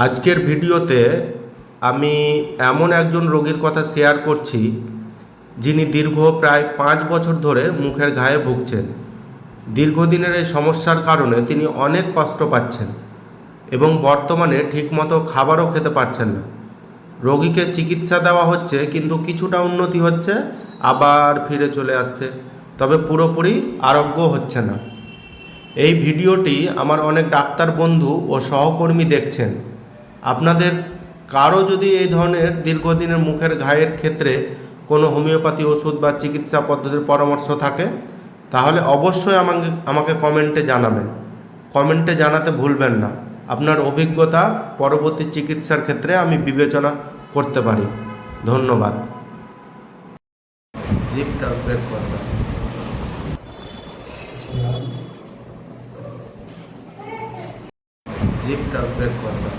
আজকের ভিডিওতে আমি এমন একজন রোগীর কথা শেয়ার করছি যিনি দীর্ঘ প্রায় 5 বছর ধরে মুখের ঘায়ে ভুগছেন। দীর্ঘদিনের এই সমস্যার কারণে তিনি অনেক কষ্ট পাচ্ছেন এবং বর্তমানে ঠিকমতো খাবারও খেতে পারছেন না। রোগীকে চিকিৎসা দেওয়া হচ্ছে, কিন্তু কিছুটা উন্নতি হচ্ছে, আবার ফিরে চলে আসছে, তবে পুরোপুরি আরোগ্য হচ্ছে না। এই ভিডিওটি আমার অনেক ডাক্তার বন্ধু ও সহকর্মী দেখছেন। আপনাদের কারো যদি এই ধরনের দীর্ঘদিনের মুখের ঘায়ের ক্ষেত্রে কোনো হোমিওপ্যাথি ওষুধ বা চিকিৎসা পদ্ধতির পরামর্শ থাকে, তাহলে অবশ্যই আমাকে কমেন্টে জানাবেন। কমেন্টে জানাতে ভুলবেন না। আপনার অভিজ্ঞতা পরবর্তী চিকিৎসার ক্ষেত্রে আমি বিবেচনা করতে পারি। ধন্যবাদ। জিপটা ব্রেক করবেন। জিপটা ব্রেক করবেন।